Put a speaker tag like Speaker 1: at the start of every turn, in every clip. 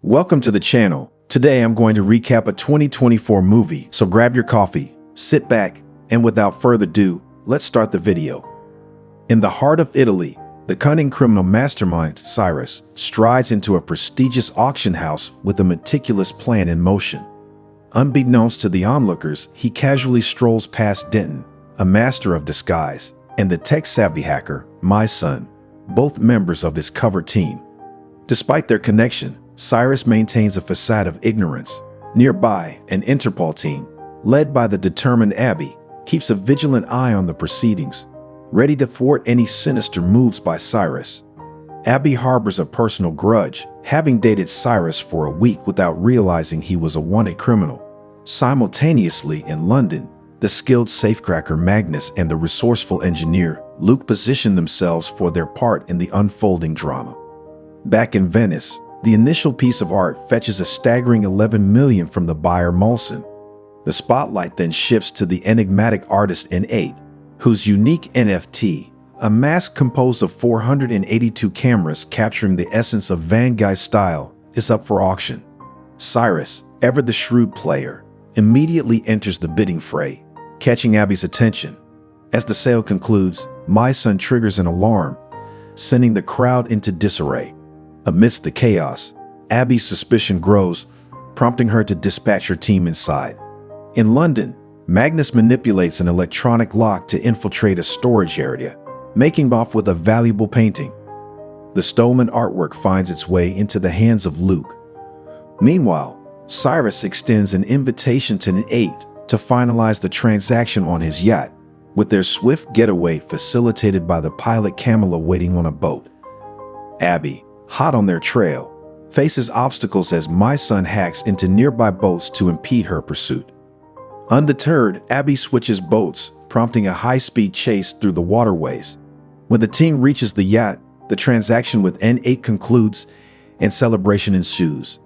Speaker 1: Welcome to the channel. Today I'm going to recap a 2024 movie, so grab your coffee, sit back, and without further ado, let's start the video. In the heart of Italy, the cunning criminal mastermind, Cyrus, strides into a prestigious auction house with a meticulous plan in motion. Unbeknownst to the onlookers, he casually strolls past Denton, a master of disguise, and the tech-savvy hacker, my son, both members of his cover team. Despite their connection, Cyrus maintains a facade of ignorance. Nearby, an Interpol team, led by the determined Abby, keeps a vigilant eye on the proceedings, ready to thwart any sinister moves by Cyrus. Abby harbors a personal grudge, having dated Cyrus for a week without realizing he was a wanted criminal. Simultaneously in London, the skilled safecracker Magnus and the resourceful engineer Luke position themselves for their part in the unfolding drama. Back in Venice, the initial piece of art fetches a staggering 11 million from the buyer Molson. The spotlight then shifts to the enigmatic artist N8, whose unique NFT, a mask composed of 482 cameras capturing the essence of Van Gogh's style, is up for auction. Cyrus, ever the shrewd player, immediately enters the bidding fray, catching Abby's attention. As the sale concludes, my son triggers an alarm, sending the crowd into disarray. Amidst the chaos, Abby's suspicion grows, prompting her to dispatch her team inside. In London, Magnus manipulates an electronic lock to infiltrate a storage area, making off with a valuable painting. The stolen artwork finds its way into the hands of Luke. Meanwhile, Cyrus extends an invitation to N8 to finalize the transaction on his yacht, with their swift getaway facilitated by the pilot Camilla waiting on a boat. Abby, hot on their trail, faces obstacles as my son hacks into nearby boats to impede her pursuit. Undeterred, Abby switches boats, prompting a high-speed chase through the waterways. When the team reaches the yacht, the transaction with N8 concludes and celebration ensues.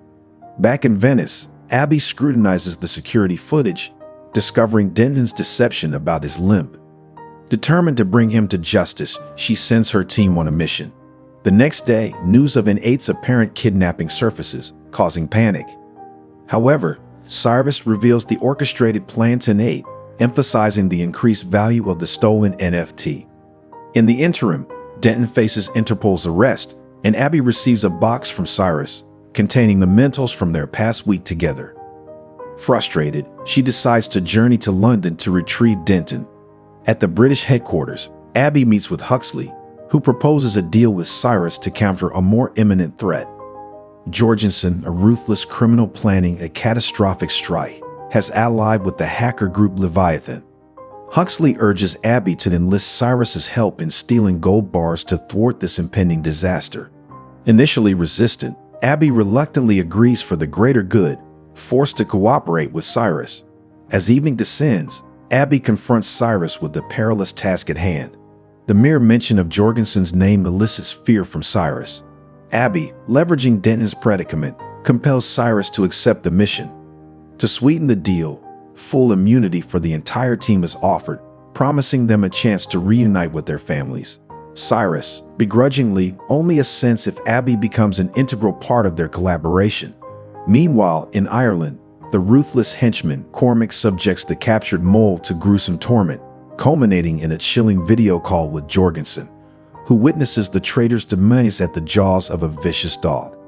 Speaker 1: Back in Venice, Abby scrutinizes the security footage, discovering Denton's deception about his limp. Determined to bring him to justice, she sends her team on a mission. The next day, news of N8's apparent kidnapping surfaces, causing panic. However, Cyrus reveals the orchestrated plan to N8, emphasizing the increased value of the stolen NFT. In the interim, Denton faces Interpol's arrest, and Abby receives a box from Cyrus, containing mementos from their past week together. Frustrated, she decides to journey to London to retrieve Denton. At the British headquarters, Abby meets with Huxley, who proposes a deal with Cyrus to counter a more imminent threat. Jorgensen, a ruthless criminal planning a catastrophic strike, has allied with the hacker group Leviathan. Huxley urges Abby to enlist Cyrus's help in stealing gold bars to thwart this impending disaster. Initially resistant, Abby reluctantly agrees for the greater good, forced to cooperate with Cyrus. As evening descends, Abby confronts Cyrus with the perilous task at hand. The mere mention of Jorgensen's name elicits fear from Cyrus. Abby, leveraging Denton's predicament, compels Cyrus to accept the mission. To sweeten the deal, full immunity for the entire team is offered, promising them a chance to reunite with their families. Cyrus, begrudgingly, only assents if Abby becomes an integral part of their collaboration. Meanwhile, in Ireland, the ruthless henchman Cormac subjects the captured mole to gruesome torment, culminating in a chilling video call with Jorgensen, who witnesses the traitor's demise at the jaws of a vicious dog.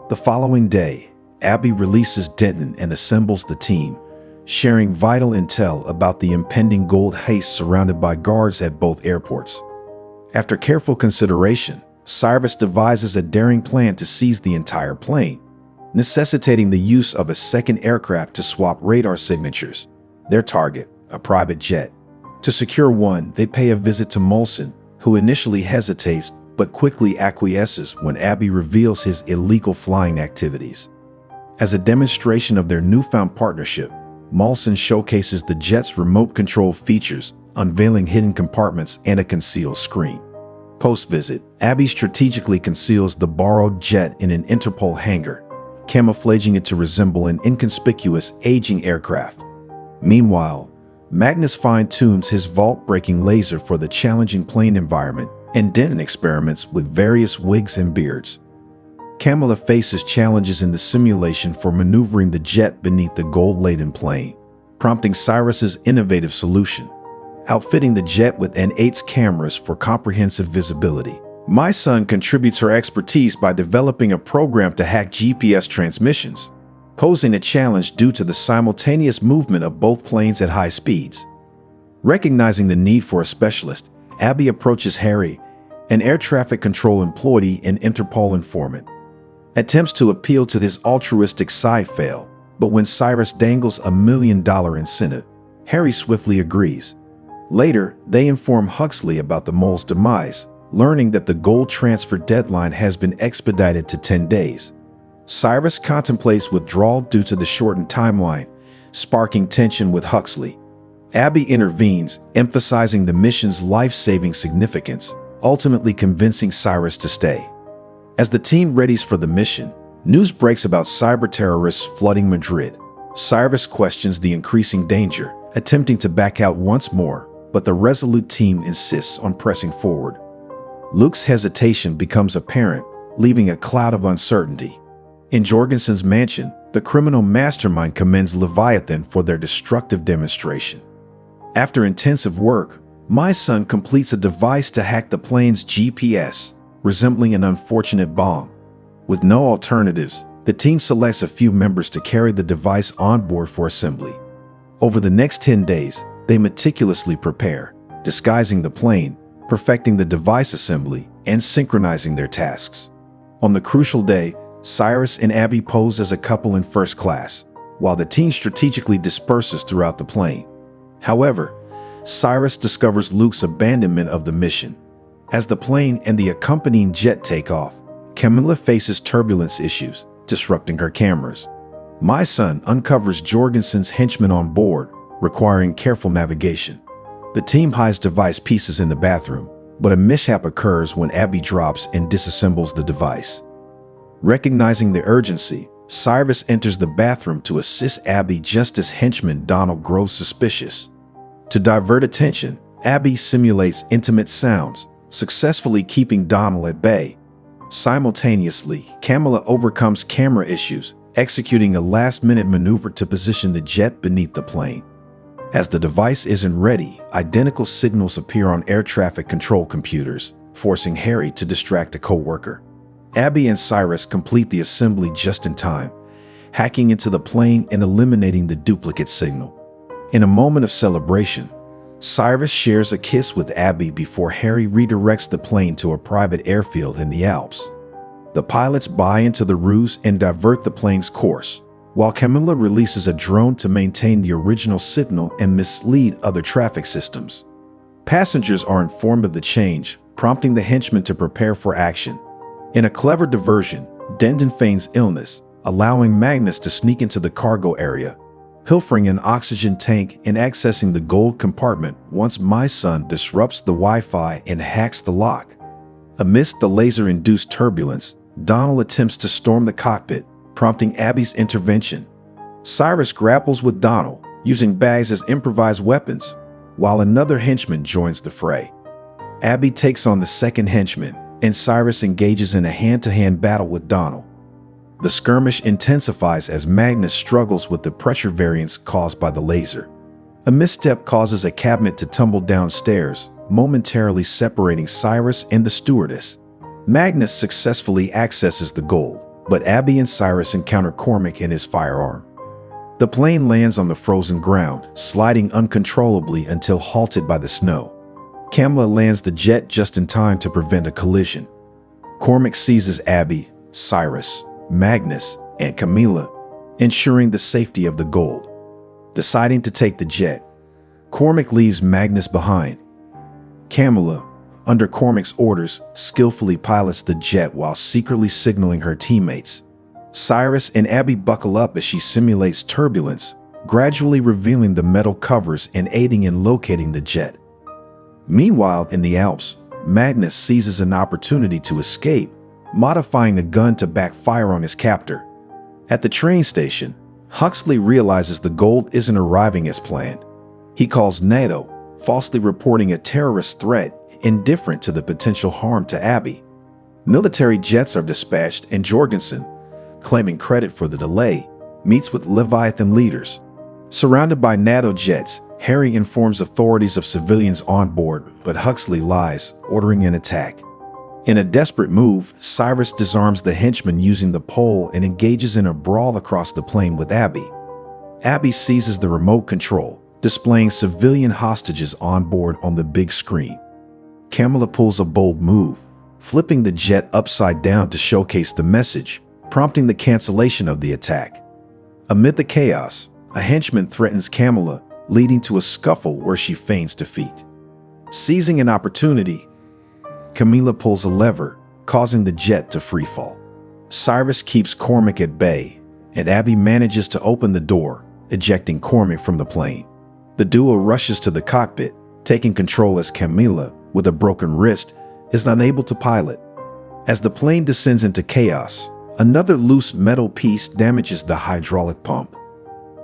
Speaker 1: The following day, Abby releases Denton and assembles the team, sharing vital intel about the impending gold heist surrounded by guards at both airports. After careful consideration, Cyrus devises a daring plan to seize the entire plane, necessitating the use of a second aircraft to swap radar signatures. Their target, a private jet. To secure one, they pay a visit to Molson, who initially hesitates but quickly acquiesces when Abby reveals his illegal flying activities. As a demonstration of their newfound partnership, Molson showcases the jet's remote control features, unveiling hidden compartments and a concealed screen. Post-visit, Abby strategically conceals the borrowed jet in an Interpol hangar, camouflaging it to resemble an inconspicuous, aging aircraft. Meanwhile, Magnus fine-tunes his vault-breaking laser for the challenging plane environment, and Denton experiments with various wigs and beards. Camilla faces challenges in the simulation for maneuvering the jet beneath the gold-laden plane, prompting Cyrus's innovative solution, outfitting the jet with N8's cameras for comprehensive visibility. My Son contributes her expertise by developing a program to hack GPS transmissions, posing a challenge due to the simultaneous movement of both planes at high speeds. Recognizing the need for a specialist, Abby approaches Harry, an air traffic control employee and Interpol informant. Attempts to appeal to his altruistic side fail, but when Cyrus dangles $1 million incentive, Harry swiftly agrees. Later, they inform Huxley about the mole's demise, learning that the gold transfer deadline has been expedited to 10 days. Cyrus contemplates withdrawal due to the shortened timeline, sparking tension with Huxley. Abby intervenes, emphasizing the mission's life-saving significance, ultimately convincing Cyrus to stay. As the team readies for the mission, news breaks about cyber-terrorists flooding Madrid. Cyrus questions the increasing danger, attempting to back out once more, but the resolute team insists on pressing forward. Luke's hesitation becomes apparent, leaving a cloud of uncertainty. In Jorgensen's mansion, the criminal mastermind commends Leviathan for their destructive demonstration. After intensive work, My Son completes a device to hack the plane's GPS, resembling an unfortunate bomb. With no alternatives, the team selects a few members to carry the device on board for assembly. Over the next 10 days, they meticulously prepare, disguising the plane, perfecting the device assembly, and synchronizing their tasks. On the crucial day, Cyrus and Abby pose as a couple in first class, while the team strategically disperses throughout the plane. However, Cyrus discovers Luke's abandonment of the mission. As the plane and the accompanying jet take off, Camilla faces turbulence issues, disrupting her cameras. My Son uncovers Jorgensen's henchmen on board, requiring careful navigation. The team hides device pieces in the bathroom, but a mishap occurs when Abby drops and disassembles the device. Recognizing the urgency, Cyrus enters the bathroom to assist Abby just as henchman Donald grows suspicious. To divert attention, Abby simulates intimate sounds, successfully keeping Donald at bay. Simultaneously, Camilla overcomes camera issues, executing a last-minute maneuver to position the jet beneath the plane. As the device isn't ready, identical signals appear on air traffic control computers, forcing Harry to distract a co-worker. Abby and Cyrus complete the assembly just in time, hacking into the plane and eliminating the duplicate signal. In a moment of celebration, Cyrus shares a kiss with Abby before Harry redirects the plane to a private airfield in the Alps. The pilots buy into the ruse and divert the plane's course, while Camilla releases a drone to maintain the original signal and mislead other traffic systems. Passengers are informed of the change, prompting the henchmen to prepare for action. In a clever diversion, Denton feigns illness, allowing Magnus to sneak into the cargo area, pilfering an oxygen tank and accessing the gold compartment once My Son disrupts the Wi-Fi and hacks the lock. Amidst the laser-induced turbulence, Donald attempts to storm the cockpit, prompting Abby's intervention. Cyrus grapples with Donald, using bags as improvised weapons, while another henchman joins the fray. Abby takes on the second henchman, and Cyrus engages in a hand-to-hand battle with Donald. The skirmish intensifies as Magnus struggles with the pressure variance caused by the laser. A misstep causes a cabinet to tumble downstairs, momentarily separating Cyrus and the stewardess. Magnus successfully accesses the gold, but Abby and Cyrus encounter Cormac and his firearm. The plane lands on the frozen ground, sliding uncontrollably until halted by the snow. Camilla lands the jet just in time to prevent a collision. Cormac seizes Abby, Cyrus, Magnus, and Camilla, ensuring the safety of the gold. Deciding to take the jet, Cormac leaves Magnus behind. Camilla, under Cormac's orders, skillfully pilots the jet while secretly signaling her teammates. Cyrus and Abby buckle up as she simulates turbulence, gradually revealing the metal covers and aiding in locating the jet. Meanwhile, in the Alps, Magnus seizes an opportunity to escape, modifying the gun to backfire on his captor. At the train station, Huxley realizes the gold isn't arriving as planned. He calls NATO, falsely reporting a terrorist threat, indifferent to the potential harm to Abby. Military jets are dispatched and Jorgensen, claiming credit for the delay, meets with Leviathan leaders. Surrounded by NATO jets, Harry informs authorities of civilians on board, but Huxley lies, ordering an attack. In a desperate move, Cyrus disarms the henchman using the pole and engages in a brawl across the plane with Abby. Abby seizes the remote control, displaying civilian hostages on board on the big screen. Camilla pulls a bold move, flipping the jet upside down to showcase the message, prompting the cancellation of the attack. Amid the chaos, a henchman threatens Camilla, leading to a scuffle where she feigns defeat. Seizing an opportunity, Camilla pulls a lever, causing the jet to freefall. Cyrus keeps Cormac at bay, and Abby manages to open the door, ejecting Cormac from the plane. The duo rushes to the cockpit, taking control as Camilla, with a broken wrist, is unable to pilot. As the plane descends into chaos, another loose metal piece damages the hydraulic pump.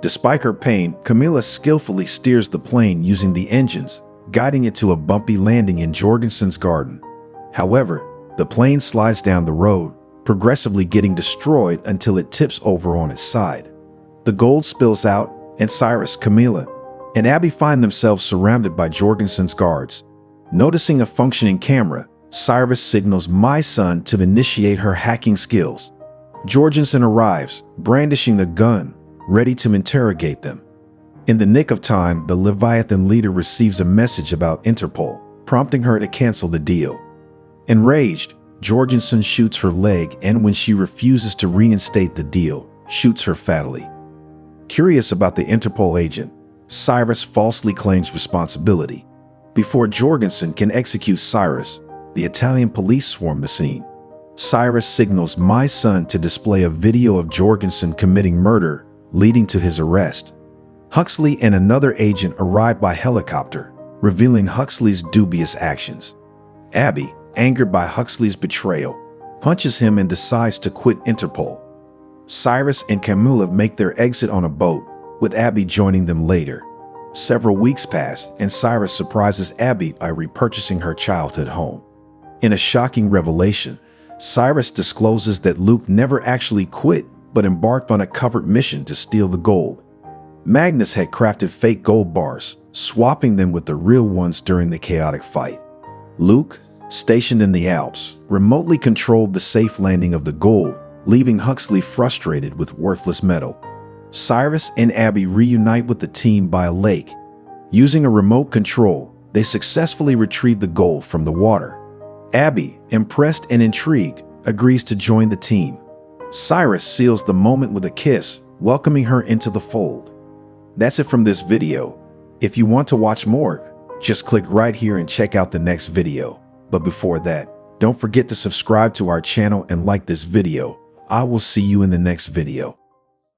Speaker 1: Despite her pain, Camilla skillfully steers the plane using the engines, guiding it to a bumpy landing in Jorgensen's garden. However, the plane slides down the road, progressively getting destroyed until it tips over on its side. The gold spills out, and Cyrus, Camilla, and Abby find themselves surrounded by Jorgensen's guards. Noticing a functioning camera, Cyrus signals "My son" to initiate her hacking skills. Jorgensen arrives, brandishing a gun, ready to interrogate them. In the nick of time, the Leviathan leader receives a message about Interpol, prompting her to cancel the deal. Enraged, Jorgensen shoots her leg and when she refuses to reinstate the deal, shoots her fatally. Curious about the Interpol agent, Cyrus falsely claims responsibility. Before Jorgensen can execute Cyrus, the Italian police swarm the scene. Cyrus signals "My son" to display a video of Jorgensen committing murder, leading to his arrest. Huxley and another agent arrive by helicopter, revealing Huxley's dubious actions. Abby, angered by Huxley's betrayal, punches him and decides to quit Interpol. Cyrus and Camilla make their exit on a boat, with Abby joining them later. Several weeks pass, and Cyrus surprises Abby by repurchasing her childhood home. In a shocking revelation, Cyrus discloses that Luke never actually quit, but embarked on a covert mission to steal the gold. Magnus had crafted fake gold bars, swapping them with the real ones during the chaotic fight. Luke, stationed in the Alps, remotely controlled the safe landing of the gold, leaving Huxley frustrated with worthless metal. Cyrus and Abby reunite with the team by a lake. Using a remote control, they successfully retrieve the gold from the water. Abby, impressed and intrigued, agrees to join the team. Cyrus seals the moment with a kiss, welcoming her into the fold. That's it from this video. If you want to watch more, just click right here and check out the next video. But before that, don't forget to subscribe to our channel and like this video. I will see you in the next video.